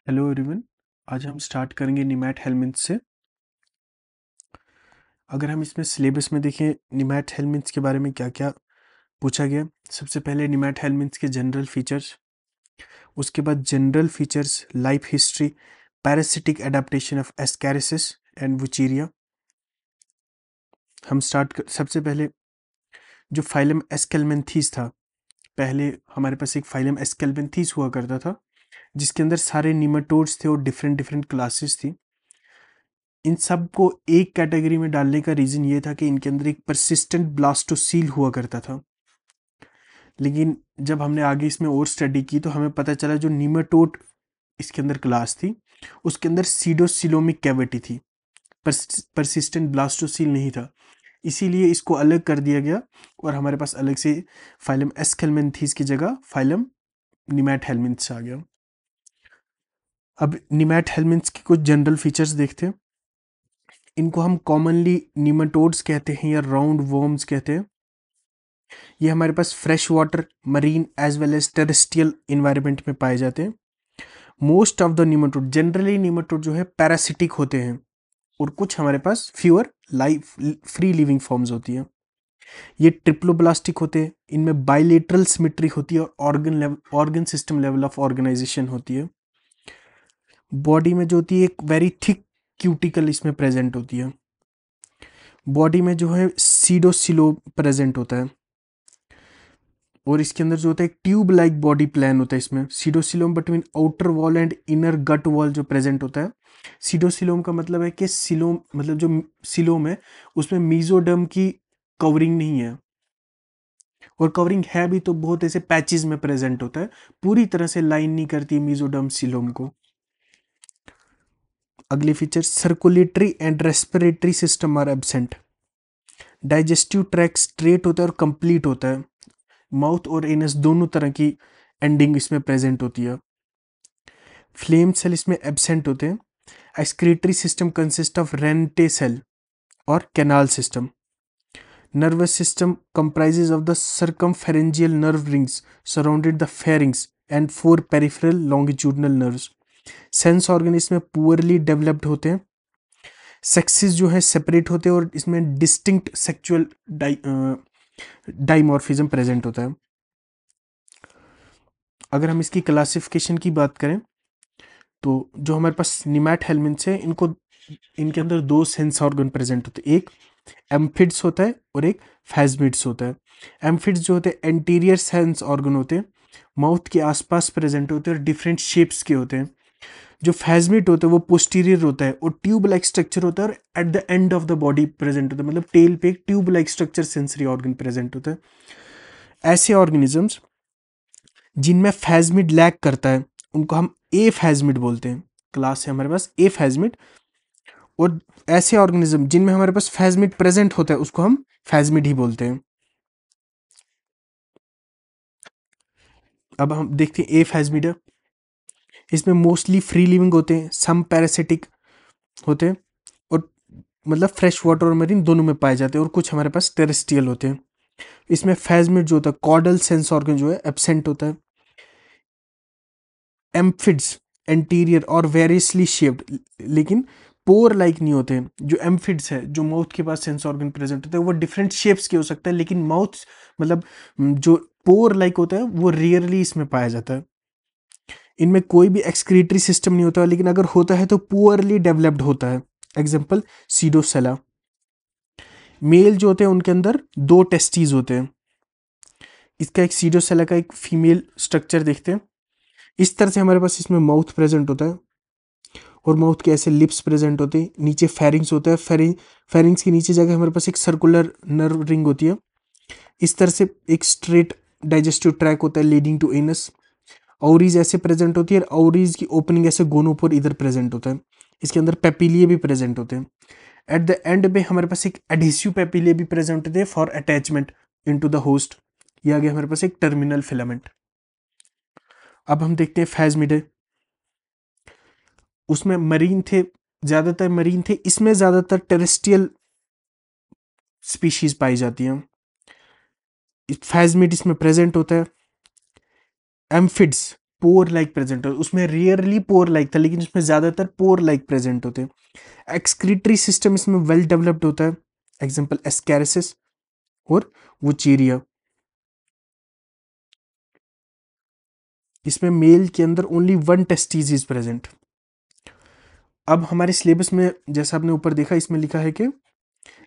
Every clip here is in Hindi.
Hello everyone. आज हम स्टार्ट करेंगे निमैट हेलमिंथ से। अगर हम इसमें सिलेबस में देखें निमैट हेलमिंथ के बारे में क्या क्या पूछा गया। सबसे पहले निमैट हेलमिंथ के जनरल फीचर्स, उसके बाद general features, life history, parasitic adaptation of ascariasis and wuchereria. सबसे पहले जो फाइलम एस्केल्मेंथीस था, पहले हमारे पास एक फाइलम एस्केल्मेंथीस हुआ करता था जिसके अंदर सारे निमेटोड्स थे और डिफरेंट डिफरेंट क्लासेस थी। इन सब को एक कैटेगरी में डालने का रीज़न ये था कि इनके अंदर एक परसिस्टेंट ब्लास्टोसील हुआ करता था। लेकिन जब हमने आगे इसमें और स्टडी की तो हमें पता चला जो नीमाटोड इसके अंदर क्लास थी उसके अंदर सीडोसिलोमिक कैविटी थी, परसिस्टेंट ब्लास्टोसील नहीं था। इसीलिए इसको अलग कर दिया गया और हमारे पास अलग से फाइलम एस्केल्मेंथीस की जगह फाइलम निमैट हेलमिंथ्स आ गया। अब निमैट हेलमिंथ्स की कुछ जनरल फीचर्स देखते हैं। इनको हम कॉमनली निमेटोड्स कहते हैं या राउंड वर्म्स कहते हैं। ये हमारे पास fresh water, marine as well as terrestrial environment में पाए जाते हैं। Most of the nematode, generally nematode जो है पैरासिटिक होते हैं और कुछ हमारे पास fewer life free living forms होती हैं। ये ट्रिप्लोब्लास्टिक होते हैं, इनमें बाइलेटरल सिमेट्री होती है और organ system level of organization होती है। बॉडी में जो होती है एक वेरी थिक क्यूटिकल इसमें प्रेजेंट होती है। बॉडी में जो है सीडोसिलो प्रेजेंट होता है और इसके अंदर जो होता है एक ट्यूब लाइक बॉडी प्लान होता है। इसमें pseudocoelom between outer wall and inner gut wall जो प्रेजेंट होता है। सीडोसिलोम का मतलब है कि सिलोम मतलब जो सिलोम है उसमें मीजोडर्म की कवरिंग नहीं है, और कवरिंग है भी तो बहुत ऐसे पैचेस में प्रेजेंट होता है, पूरी तरह से लाइन नहीं करती मीजोडर्म सिलोम को। अगले feature, circulatory and respiratory system are absent. Digestive tract straight होता है और कंप्लीट होता है। माउथ और एनस दोनों तरह की एंडिंग इसमें प्रेजेंट होती है। फ्लेम सेल इसमें एब्सेंट होते हैं। Excretory system consist of renette cell और canal system. Nervous system comprises of the circumpharyngeal nerve rings surrounded the pharynx and four peripheral longitudinal nerves. Sense organ इसमें पुअरली डेवलप्ड होते हैं। सेक्सेस जो है सेपरेट होते हैं और इसमें डिस्टिंक्ट सेक्चुअल डाइमॉर्फिज्म प्रेजेंट होता है। अगर हम इसकी क्लासिफिकेशन की बात करें तो जो हमारे पास निमैट हेलमिंथ्स है इनके अंदर दो सेंस ऑर्गन प्रेजेंट होते हैं, एक एम्फिड्स होता है और एक फैजमिड्स होता है। एम्फिड्स जो होते हैं एंटीरियर सेंस ऑर्गन होते हैं, माउथ के आसपास प्रेजेंट होते हैं और डिफरेंट शेप्स के होते हैं। जो फैजमिड होता है वो पोस्टीरियर होता है और ट्यूब लाइक स्ट्रक्चर होता है और at the end of the body present होता है, मतलब टेल पे एक tube like structure sensory organ present होता है। ऐसे ऑर्गेनिजम्स जिनमें फैजमिड लैक करता है उनको हम ए फैजमिड बोलते हैं। क्लास है हमारे पास ए फैजमिड। और ऐसे ऑर्गेनिज्म जिनमें हमारे पास फैजमिड प्रेजेंट होता है उसको हम फैजमिड ही बोलते हैं। अब हम देखते हैं ए फैजमिड। इसमें मोस्टली फ्री लिविंग होते हैं, सम पैरासिटिक होते हैं और मतलब फ्रेश वाटर और मरीन दोनों में पाए जाते हैं, और कुछ हमारे पास टेरेस्ट्रियल होते हैं। इसमें फैजमिड जो होता है कॉर्डल सेंस ऑर्गन जो है एब्सेंट होता है। एम्फिड्स एंटीरियर और वेरियसली शेप्ड, लेकिन पोर लाइक नहीं होते हैं। जो एम्फिड्स है जो माउथ के पास सेंस ऑर्गन प्रेजेंट होता है वो डिफरेंट शेप्स के हो सकता है, लेकिन माउथ मतलब जो पोर लाइक होता है वो रेयरली इसमें पाया जाता है। इनमें कोई भी एक्सक्रीटरी सिस्टम नहीं होता, लेकिन अगर होता है तो पुअरली डेवलप्ड होता है। एग्जाम्पल सीडोसेला। मेल जो होते हैं उनके अंदर दो टेस्टीज होते हैं। इसका एक सीडोसेला का एक फीमेल स्ट्रक्चर देखते हैं। इस तरह से हमारे पास इसमें माउथ प्रेजेंट होता है और माउथ के ऐसे लिप्स प्रेजेंट होते हैं। नीचे फेरिंग्स होता है, फेरिंग्स के नीचे जाकर हमारे पास एक सर्कुलर नर्व रिंग होती है। इस तरह से एक स्ट्रेट डाइजेस्टिव ट्रैक होता है लीडिंग टू एनस। ओवरीज ऐसे प्रेजेंट होती है और ओवरीज की ओपनिंग ऐसे गोनों पर इधर प्रेजेंट होता है। इसके अंदर पेपिलिए भी प्रेजेंट होते हैं। एट द एंड में हमारे पास एक एडहेसिव पेपिलिए भी प्रेजेंट होते हैं for attachment into the host. ये आ गया हमारे पास एक टर्मिनल फिलामेंट। अब हम देखते हैं फैजमिडे। उसमें मरीन थे, ज्यादातर मरीन थे। इसमें ज्यादातर टेरेस्ट्रियल स्पीशीज पाई जाती हैं। फैजमिड इसमें प्रेजेंट होता है। एम्फिड्स पोर लाइक प्रेजेंट होता है, उसमें रेयरली पोर लाइक था लेकिन इसमें ज्यादातर पोर लाइक प्रेजेंट होते हैं। एक्सक्रीटरी सिस्टम इसमें वेल डेवलप्ड होता है, एग्जांपल एस्कैरिसिस और वुचीरिया। इसमें मेल के अंदर only one testis is present. अब हमारे सिलेबस में जैसा आपने ऊपर देखा इसमें लिखा है कि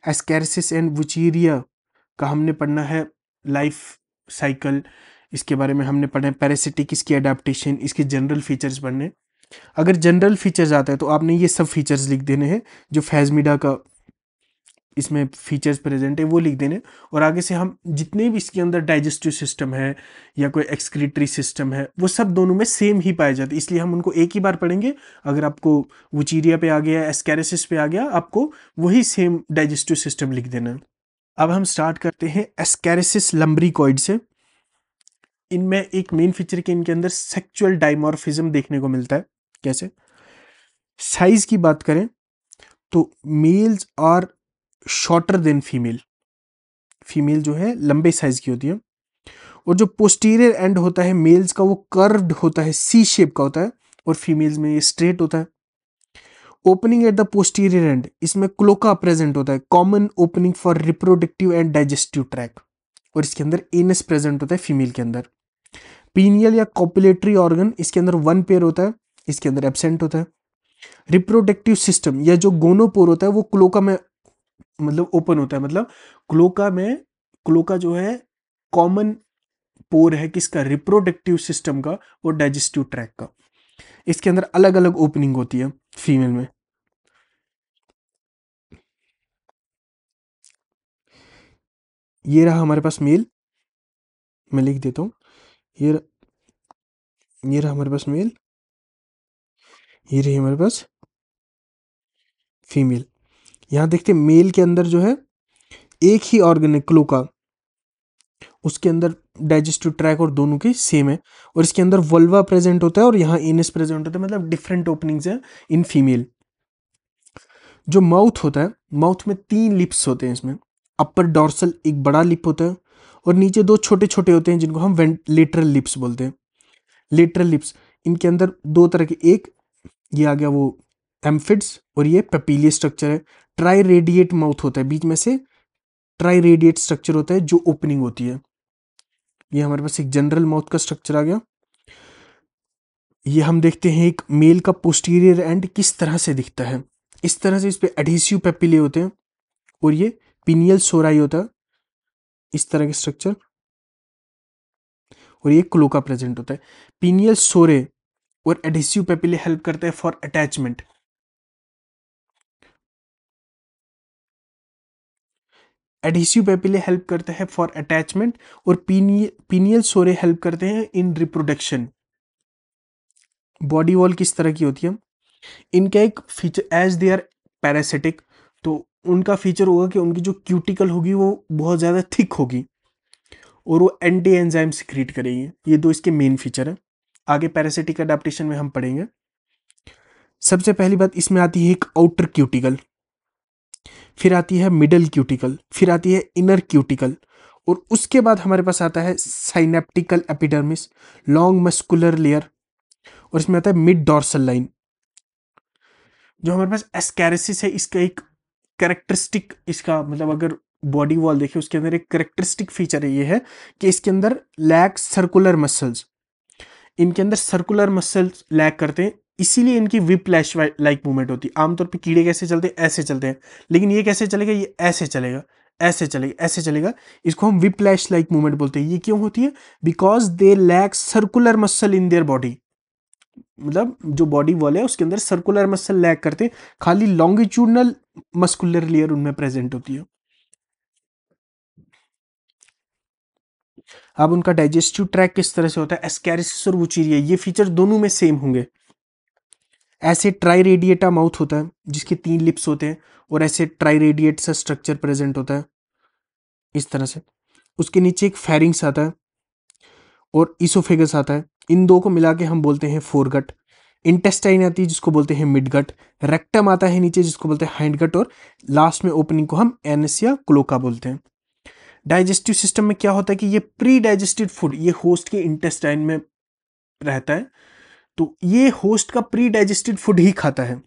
एस्कैरिसिस एंड वुचीरिया का हमने पढ़ना है लाइफ साइकिल, इसके बारे में हमने पढ़ा है पैरासिटिक, इसकी अडेप्टेशन, इसके जनरल फीचर्स पढ़ने। अगर जनरल फीचर्स आता है तो आपने ये सब फीचर्स लिख देने हैं जो फैजमिडा का इसमें फीचर्स प्रेजेंट है वो लिख देने। और आगे से हम जितने भी इसके अंदर डाइजेस्टिव सिस्टम है या कोई एक्सक्रीटरी सिस्टम है वो सब दोनों में सेम ही पाए जाते हैं, इसलिए हम उनको एक ही बार पढ़ेंगे। अगर आपको वुचीरिया पे आ गया, एस्कैरिसिस पे आ गया, आपको वही सेम डाइजेस्टिव सिस्टम लिख देना है। अब हम स्टार्ट करते हैं एस्कैरिसिस लंब्रिकॉइड से। इनमें एक मेन फीचर कि इनके अंदर सेक्सुअल डाइमॉर्फिज्म देखने को मिलता है। कैसे? साइज की बात करें तो males are shorter than female, female जो है लंबे साइज की होती है। और जो पोस्टीरियर एंड होता है मेल्स का वो कर्व्ड होता है, सी शेप का होता है, और फीमेल्स में ये स्ट्रेट होता है। Opening at the posterior and, इसमें क्लोका प्रेजेंट होता है, common opening for reproductive and digestive track. और इसके अंदर एनस प्रेजेंट होता है फीमेल के अंदर। पीनियल या कॉपुलेटरी ऑर्गन इसके अंदर वन पेयर होता है, इसके अंदर एब्सेंट होता है। रिप्रोडक्टिव सिस्टम या जो गोनोपोर होता है वो क्लोका में मतलब ओपन होता है, मतलब क्लोका जो है कॉमन पोर है किसका? रिप्रोडक्टिव सिस्टम का और डाइजेस्टिव ट्रैक का। इसके अंदर अलग अलग ओपनिंग होती है फीमेल में। ये रहा हमारे पास मेल, मैं लिख देता हूं। ये ये रहा हमारे पास मेल, ये रही हमारे पास फीमेल। यहां देखते हैं मेल के अंदर जो है एक ही ऑर्गन है क्लोका, उसके अंदर डाइजेस्टिव ट्रैक और दोनों की सेम है। और इसके अंदर वल्वा प्रेजेंट होता है और यहाँ एनस प्रेजेंट होता है, मतलब डिफरेंट ओपनिंग्स है इन फीमेल। जो माउथ होता है, माउथ में 3 लिप्स होते हैं इसमें। अपर डॉर्सल एक बड़ा लिप होता है और नीचे 2 छोटे छोटे होते हैं जिनको हम लेटरल लिप्स बोलते हैं। लेटरल लिप्स इनके अंदर 2 तरह के, एक ये आ गया वो एम्फिड्स और ये पेपिलियस स्ट्रक्चर है। ट्राई रेडिएट माउथ होता है, बीच में से ट्राई रेडिएट स्ट्रक्चर होता है जो ओपनिंग होती है। ये हमारे पास एक जनरल माउथ का स्ट्रक्चर आ गया। ये हम देखते हैं एक मेल का पोस्टीरियर एंड किस तरह से दिखता है। इस तरह से इस पे एडहेसिव पेपिले होते हैं और ये पिनियल सोराई होता है, इस तरह के स्ट्रक्चर। और ये क्लोका प्रेजेंट होता है। पिनियल सोरे और एडहेसिव पेपिले हेल्प करते हैं for attachment. Adhesive papillae help करते हैं फॉर अटैचमेंट और पिनियल सोरे हेल्प करते हैं इन रिप्रोडक्शन। बॉडी वॉल किस तरह की होती है? इनका एक feature as they are parasitic, तो उनका फीचर होगा कि उनकी जो क्यूटिकल होगी वो बहुत ज़्यादा थिक होगी और वो एंटी एंजाइम सिक्रीट करेंगे। ये 2 इसके मेन फीचर हैं। आगे पैरासिटिक अडेप्टेशन में हम पढ़ेंगे। सबसे पहली बात इसमें आती है एक आउटर क्यूटिकल, फिर आती है मिडल क्यूटिकल, फिर आती है इनर क्यूटिकल, और उसके बाद हमारे पास आता है साइनेप्टिकल एपिडर्मिस, लॉन्ग मस्कुलर लेयर, और इसमें आता है मिड डॉर्सल लाइन। जो हमारे पास एस्कैरिसिस है इसका एक कैरेक्टरिस्टिक, इसका मतलब अगर बॉडी वॉल देखे उसके अंदर एक कैरेक्टरिस्टिक फीचर ये है कि इसके अंदर लैक सर्कुलर मसल्स, इनके अंदर सर्कुलर मसल्स लैक करते हैं, इसीलिए इनकी विप्लैश लाइक मूवमेंट होती है। आमतौर पे कीड़े कैसे चलते हैं? ऐसे चलते हैं, लेकिन ये कैसे चलेगा? ये ऐसे चलेगा, ऐसे चलेगा, ऐसे चलेगा। इसको हम विप्लैश लाइक मूवमेंट बोलते हैं। ये क्यों होती है? Because they lack circular muscle in their body, मतलब जो बॉडी वॉल है उसके अंदर सर्कुलर मसल लैक करते हैं, खाली लॉन्गिट्यूडनल मस्कुलर लेयर उनमें प्रेजेंट होती है। अब उनका डाइजेस्टिव ट्रैक किस तरह से होता है? एस्कैरिसिस और वुचीरिया ये फीचर दोनों में सेम होंगे। ऐसे ट्राई रेडिएटा माउथ होता है जिसके 3 लिप्स होते हैं और ऐसे ट्राई रेडिएट सा स्ट्रक्चर प्रेजेंट होता है इस तरह से। उसके नीचे एक फेरिंग्स आता है और इसोफेगस आता है। इन दो को मिला के हम बोलते हैं फोरगट। इंटेस्टाइन आती है जिसको बोलते हैं मिडगट। रेक्टम आता है नीचे जिसको बोलते हैं हाइंडगट, और लास्ट में ओपनिंग को हम एनस या क्लोका बोलते हैं। डाइजेस्टिव सिस्टम में क्या होता है कि ये प्री डाइजेस्टेड फूड ये होस्ट के इंटेस्टाइन में रहता है, तो ये होस्ट का प्री डाइजेस्टेड फूड ही खाता है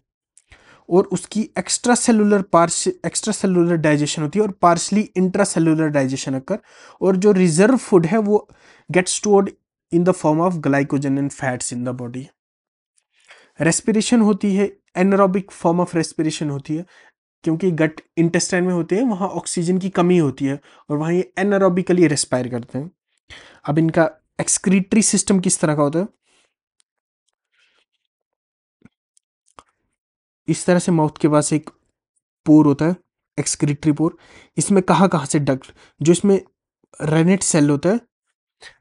और उसकी एक्स्ट्रा सेलुलर डाइजेशन होती है और पार्शली इंट्रा सेलुलर डाइजेशन अकर, और जो रिजर्व फूड है वो get stored in the form of glycogen and fats in the body. Respiration होती है, एनारोबिक फॉर्म ऑफ रेस्पिरेशन होती है, क्योंकि गट इंटेस्टाइन में होते हैं वहाँ ऑक्सीजन की कमी होती है और वहाँ ये एनारोबिकली रेस्पायर करते हैं। अब इनका एक्सक्रीटरी सिस्टम किस तरह का होता है, इस तरह से माउथ के पास एक पोर होता है, एक्सक्रीटरी पोर। इसमें कहाँ कहाँ से डक्ट, जो इसमें रेनेट सेल होता है,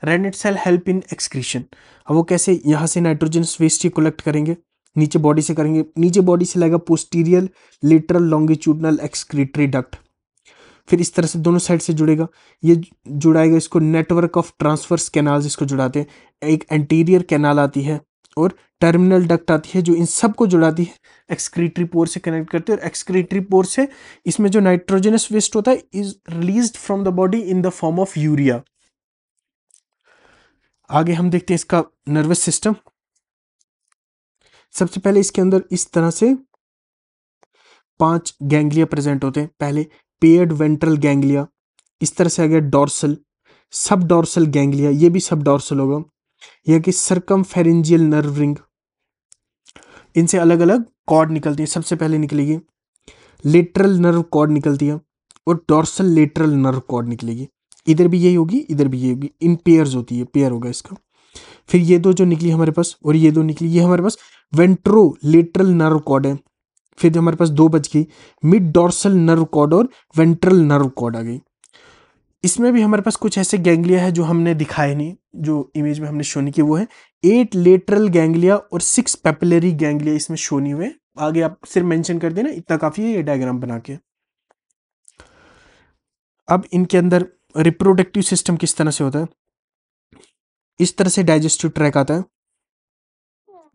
renette cell help in excretion. अब वो कैसे, यहाँ से नाइट्रोजन वेस्ट ही कलेक्ट करेंगे, नीचे बॉडी से करेंगे, नीचे बॉडी से लगेगा posterior lateral longitudinal excretory duct, फिर इस तरह से दोनों साइड से जुड़ेगा, ये जुड़ाएगा इसको नेटवर्क ऑफ ट्रांसफर्स कैनाल्स इसको जुड़ाते हैं, एक एंटीरियर कैनाल आती है और टर्मिनल डक्ट आती है जो इन सब को जुड़ाती है, एक्सक्रीटरी पोर से कनेक्ट करते हैं, और एक्सक्रीटरी पोर से इसमें जो नाइट्रोजनस वेस्ट होता है is released from the body in the form of urea. आगे हम देखते हैं इसका नर्वस सिस्टम। सबसे पहले इसके अंदर इस तरह से 5 गैंग्लिया प्रेजेंट होते हैं। पहले पेयर्ड वेंट्रल गैंग्लिया, इस तरह से आ गया डॉर्सल, सब डॉर्सल गैंग्लिया, ये भी सब डॉर्सल होगा, यह कि सर्कमफेरेंजियल नर्व रिंग, इनसे अलग अलग कॉर्ड निकलती है। सबसे पहले निकलेगी लेटरल नर्व कॉर्ड निकलती है और डॉर्सल लेटरल नर्व कॉर्ड निकलेगी, इधर भी यही होगी इधर भी यही होगी, इन पेयर्स होती है, पेयर होगा इसका। फिर ये दो जो निकली हमारे पास और ये दो निकली, ये हमारे पास वेंट्रो लेटरल नर्व कॉर्ड है। फिर हमारे पास दो बच गई, मिड डॉर्सल नर्व कॉर्ड और वेंट्रल नर्व कॉर्ड आ गई। इसमें भी हमारे पास कुछ ऐसे गैंग्लिया है जो हमने दिखाए नहीं, जो इमेज में हमने शो नहीं किया, वो है 8 लेटरल गैंग्लिया और 6 पेपिलरी गैंग्लिया इसमें शो नहीं हुए। आगे आप सिर्फ मेंशन कर देना, इतना काफी है ये डायग्राम बना के। अब इनके अंदर रिप्रोडक्टिव सिस्टम किस तरह से होता है, इस तरह से डाइजेस्टिव ट्रैक आता है।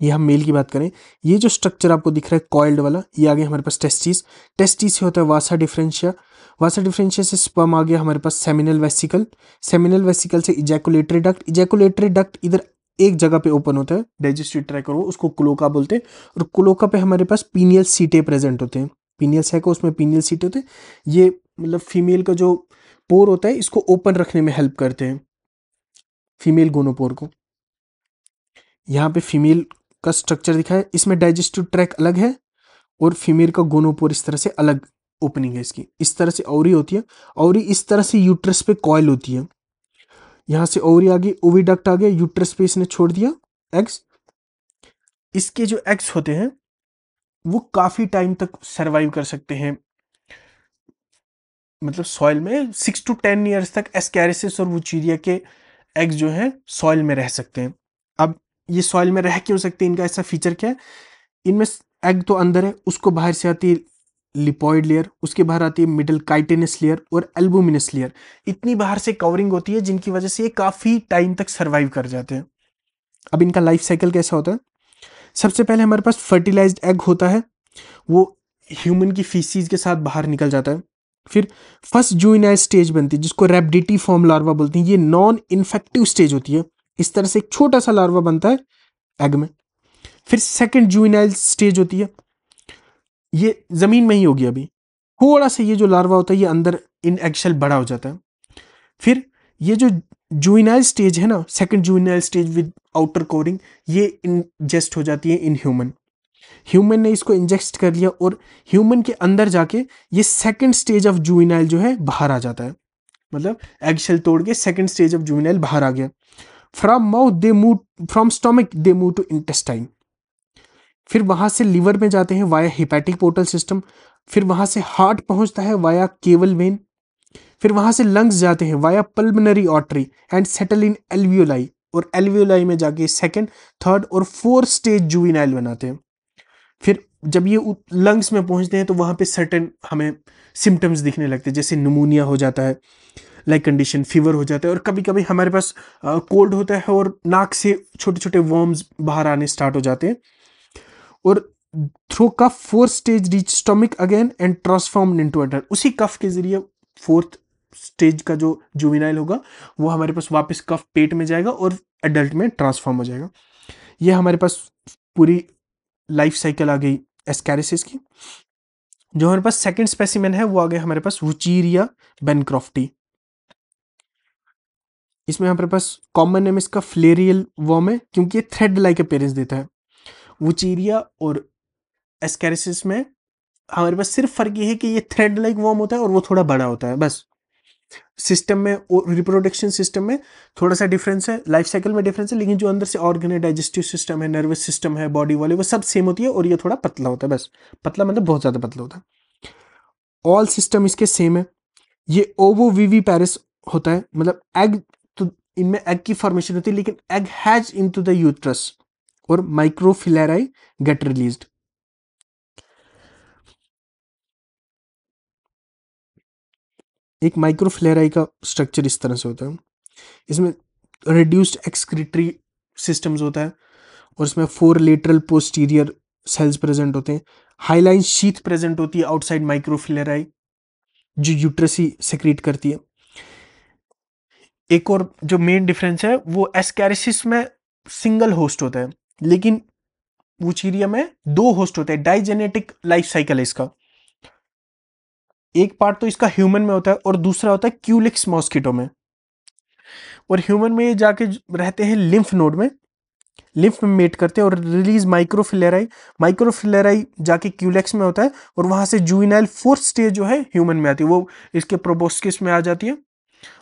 ये हम मेल की बात करें, ये जो स्ट्रक्चर आपको दिख रहा है कॉइल्ड वाला, ये आ गया हमारे पास टेस्टिस, टेस्टिस से होता है वासा डिफरेंशिया, वासा डिफरेंशिया से स्पर्म आ गया हमारे पास सेमिनल वेसिकल, सेमिनल वेसिकल से इजैकुलेटरी डक्ट, इजैकुलेटरी डक्ट इधर एक जगह पे ओपन होता है डाइजेस्टिव ट्रैक, और वो उसको क्लोका बोलते हैं, और क्लोका पे हमारे पास पीनियल सीटे प्रेजेंट होते हैं, पीनियल सैक उसमें पीनियल सीटे होते हैं, ये मतलब फीमेल का जो पोर होता है इसको ओपन रखने में हेल्प करते हैं, फीमेल गोनोपोर को। यहाँ पे फीमेल का स्ट्रक्चर दिखा है, इसमें डाइजेस्टिव ट्रैक अलग है और फीमेल का गोनोपोर इस तरह से अलग ओपनिंग है इसकी, इस तरह से ओवरी होती है, ओवरी इस तरह से यूट्रस पे कॉइल होती है, यहाँ से ओवरी आ गई, ओविडक्ट आ गया, यूट्रस पे इसने छोड़ दिया एग्स। इसके जो एग्स होते हैं वो काफी टाइम तक सरवाइव कर सकते हैं, मतलब सॉइल में 6 to 10 ईयर्स तक एस्कैरिसिस और वुचीरिया के एग्स जो है सॉइल में रह सकते हैं। अब ये सॉइल में रह क्यों सकते हैं, इनका ऐसा फीचर क्या है, इनमें एग तो अंदर है, उसको बाहर से आती है लिपॉइड लेयर, उसके बाहर आती है मिडल काइटिनस लेयर और एल्बुमिनस लेयर, इतनी बाहर से कवरिंग होती है जिनकी वजह से ये काफी टाइम तक सरवाइव कर जाते हैं। अब इनका लाइफ साइकिल कैसा होता है, सबसे पहले हमारे पास फर्टिलाइज्ड एग होता है, वो ह्यूमन की फीसीज के साथ बाहर निकल जाता है। फिर फर्स्ट जूइनाइल स्टेज बनती है जिसको रैबिडिटी फॉर्म लार्वा बोलते हैं, ये नॉन इन्फेक्टिव स्टेज होती है, इस तरह से एक छोटा सा लार्वा बनता है एग में। फिर सेकंड जूइनाइल स्टेज होती है, ये जमीन में ही होगी, अभी थोड़ा सा ये जो लार्वा होता है ये अंदर इन एगशेल बड़ा हो जाता है। फिर ये जो जूइनाइल स्टेज है ना, second juvenile stage with outer covering, ये इंजेस्ट हो जाती है इन ह्यूमन, ह्यूमन ने इसको इंजेक्ट कर लिया और ह्यूमन के अंदर जाके ये सेकंड स्टेज ऑफ जूइनाइल जो है बाहर आ जाता है, मतलब एगशेल तोड़ के सेकंड स्टेज ऑफ जूइनाइल बाहर आ गया। From mouth they move, from stomach they move to intestine, फिर वहां से लिवर में जाते हैं वाया हिपैटिक पोर्टल सिस्टम, फिर वहां से हार्ट पहुंचता है वाया केवल वेन, फिर वहां से लंग्स जाते हैं via pulmonary artery and settle in alveoli, और एल्वियोलाई में जाके सेकंड, थर्ड और फोर्थ स्टेज जूविनाइल बनाते हैं। फिर जब ये लंग्स में पहुंचते हैं तो वहां पे सर्टेन हमें सिम्टम्स दिखने लगते हैं, जैसे निमोनिया हो जाता है, लाइक कंडीशन, फीवर हो जाता है, और कभी कभी हमारे पास कोल्ड होता है और नाक से छोटे छोटे वर्म्स बाहर आने स्टार्ट हो जाते हैं, और through cough fourth stage reach stomach again and transformed into adult, उसी कफ के जरिए फोर्थ स्टेज का जो जुवेनाइल होगा वो हमारे पास वापस कफ पेट में जाएगा और एडल्ट में ट्रांसफॉर्म हो जाएगा। ये हमारे पास पूरी लाइफ साइकिल आ गई एस्कैरिसिस की। जो हमारे पास सेकंड स्पेसिमेन है वो आ गया हमारे पास वुचीरिया बेनक्रॉफ्टी। इसमें हमारे पास कॉमन नेम इसका फ्लेरियल वर्म है क्योंकि ये थ्रेड लाइक अपीयरेंस देता है। वुचीरिया और एस्कैरिसिस में हमारे पास सिर्फ फर्क ये है कि ये थ्रेड लाइक वर्म होता है और वो थोड़ा बड़ा होता है, बस। सिस्टम में और रिप्रोडक्शन सिस्टम में थोड़ा सा डिफरेंस है, लाइफ साइकिल में डिफरेंस है, लेकिन जो अंदर से ऑर्गन है, डाइजेस्टिव सिस्टम है, नर्वस सिस्टम है, बॉडी वाले, वो सब सेम होती है और ये थोड़ा पतला होता है, बस। पतला मतलब बहुत ज्यादा पतला होता है। ऑल सिस्टम इसके सेम है। ये ओवो वीवी पैरिस होता है, मतलब एग, तो इनमें एग की फॉर्मेशन होती है, लेकिन egg has into the uterus और माइक्रोफिलेराई गेट रिलीज्ड। एक माइक्रोफ्लेराई का स्ट्रक्चर इस तरह से होता है। इसमें रिड्यूस्ड एक्सक्रीटरी सिस्टम्स होता है और इसमें 4 लेटरल पोस्टीरियर सेल्स प्रेजेंट होते हैं। हाईलाइन शीथ प्रेजेंट होती है आउटसाइड माइक्रोफ्लेराई, जो यूट्रसी सेक्रेट करती है। एक और जो मेन डिफरेंस है वो एस्कैरिसिस में सिंगल होस्ट होता है, लेकिन वुचीरिया में 2 होस्ट होते हैं। डाइजेनेटिक लाइफ साइकिल है इसका। एक पार्ट तो इसका ह्यूमन में होता है और दूसरा होता है क्यूलिक्स मॉस्किटो में। और ह्यूमन में ये जाके रहते हैं लिम्फ नोड में, लिम्फ में मेट करते हैं और रिलीज माइक्रोफिलेराई। माइक्रोफिलेराई जाके क्यूलेक्स में होता है और वहां से जुवेनाइल फोर्थ स्टेज जो है ह्यूमन में आती है, वो इसके प्रोबोस्किस में आ जाती है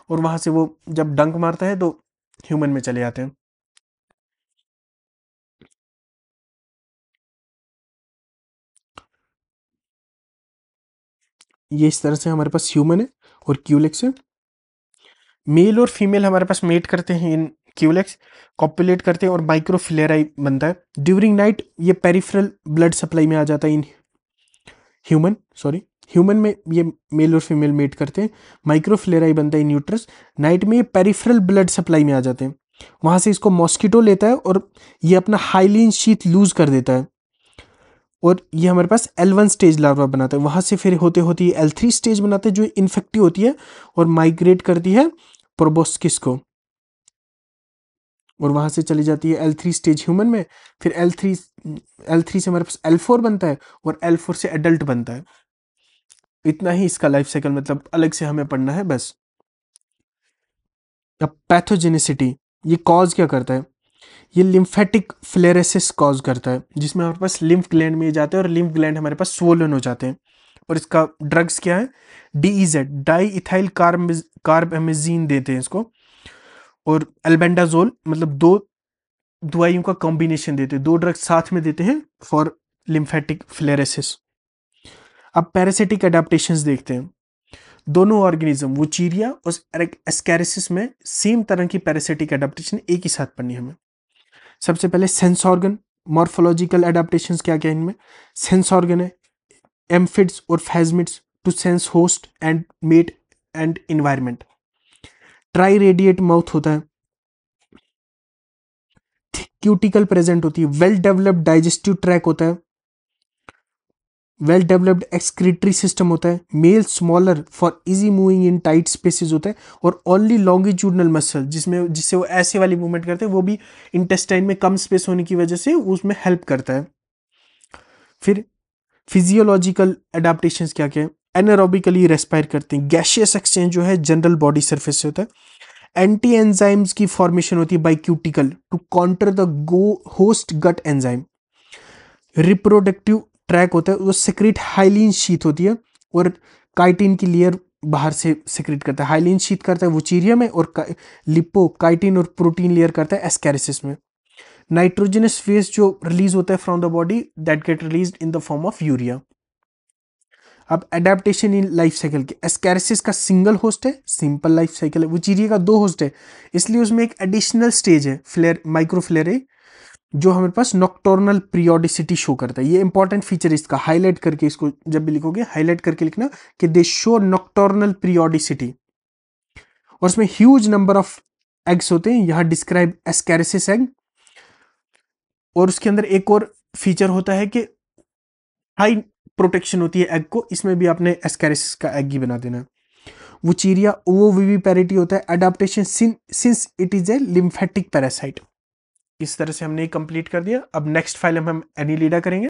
और वहां से वो जब डंक मारता है तो ह्यूमन में चले जाते हैं। ये इस तरह से हमारे पास ह्यूमन है और क्यूलेक्स है। मेल और फीमेल हमारे पास मेट करते हैं इन क्यूलेक्स, कॉपुलेट करते हैं और माइक्रोफिलेराई बनता है। ड्यूरिंग नाइट ये पेरिफेरल ब्लड सप्लाई में आ जाता है इन ह्यूमन, सॉरी, ह्यूमन में ये मेल और फीमेल मेट करते हैं, माइक्रोफ्लेराई बनता है इन यूट्रस। नाइट में ये पेरिफेरल ब्लड सप्लाई में आ जाते हैं, वहां से इसको मॉस्किटो लेता है और ये अपना हाइलिन शीथ लूज कर देता है और ये हमारे पास L1 स्टेज लार्वा बनाता है। वहां से फिर होते होते ये L3 स्टेज बनाते हैं जो इन्फेक्टिव होती है और माइग्रेट करती है प्रोबोस्किस को, और वहां से चली जाती है L3 स्टेज ह्यूमन में। फिर L3 से हमारे पास L4 बनता है और L4 से एडल्ट बनता है। इतना ही इसका लाइफ साइकिल, मतलब अलग से हमें पढ़ना है, बस। अब पैथोजेनिसिटी, ये कॉज क्या करता है? ये लिम्फेटिक फ्लेरेसिस कॉज करता है, जिसमें हमारे पास लिम्फ ग्लैंड में जाते हैं और लिम्फ ग्लैंड हमारे पास स्वोलन हो जाते हैं। और इसका ड्रग्स क्या है? DEZ, डाई इथाइल कार्बेमेजीन देते हैं इसको, और एल्बेंडाजोल, मतलब 2 दवाइयों का कॉम्बिनेशन देते हैं, 2 ड्रग्स साथ में देते हैं फॉर लिम्फेटिक फ्लेरेसिस। अब पैरासिटिक अडेप्टेशंस देखते हैं। दोनों ऑर्गेनिज्म वुचीरिया और एस्कैरिसिस में सेम तरह की पैरासिटिक अडेप्टेशन एक ही साथ पढ़नी है हमें। सबसे पहले सेंस ऑर्गन, मॉर्फोलॉजिकल अडेप्टेशंस क्या क्या है इनमें? सेंस ऑर्गन है एम्फिड्स और phasmids to sense host and mate and environment. Triradiate mouth होता है, क्यूटिकल प्रेजेंट होती है, वेल डेवलप्ड डाइजेस्टिव ट्रैक होता है, वेल डेवलप्ड एक्सक्रीटरी सिस्टम होता है, male smaller for easy moving in tight spaces होता है, और ओनली लॉन्गिट्यूडनल मसल, जिससे वो ऐसे वाली मूवमेंट करते हैं, वो भी इंटेस्टाइन में कम स्पेस होने की वजह से उसमें हेल्प करता है। फिर फिजियोलॉजिकल अडेप्टेशंस क्या क्या है? एनारोबिकली रेस्पायर करते हैं, गैशियस एक्सचेंज जो है जनरल बॉडी सरफेस से होता है, एंटी एंजाइम्स की फॉर्मेशन होती है by cuticle to counter the go host gut enzyme. Reproductive tract होता है, वो सेक्रेट हाइलिन शीथ होती है और काइटिन की लेयर बाहर से सेक्रेट करता है। हाइलिन शीथ करता है वुचीरिया में और लिपो काइटिन और प्रोटीन लेयर करता है एस्कैरिसिस में। नाइट्रोजनस फेस जो रिलीज होता है from the body, that get released in the form of urea. अब एडेप्टेशन इन लाइफ साइकिल के, एस्कैरिसिस का सिंगल होस्ट है, सिंपल लाइफ साइकिल है। वुचीरिया का 2 होस्ट है, इसलिए उसमें एक एडिशनल स्टेज है फ्लेयर, माइक्रोफ्लेरे, जो हमारे पास नॉक्टर्नल पीरियोडिसिटी शो करता है। ये इंपॉर्टेंट फीचर इसका, हाईलाइट करके इसको जब भी लिखोगे हाईलाइट करके लिखना कि दे शो नॉक्टर्नल पीरियोडिसिटी। और इसमें ह्यूज नंबर ऑफ एग्स होते हैं, यहां डिस्क्राइब एस्कैरिसिस एग। और उसके अंदर एक और फीचर होता है कि हाई प्रोटेक्शन होती है एग को, इसमें भी आपने एस्कैरिसिस का एग ही बना देना है। वुचीरिया ओवोविविपेरिटी होता है, adaptation since it is a lymphatic parasite. इस तरह से हमने कंप्लीट कर दिया। अब नेक्स्ट फाइलम हम एनीलिडा करेंगे।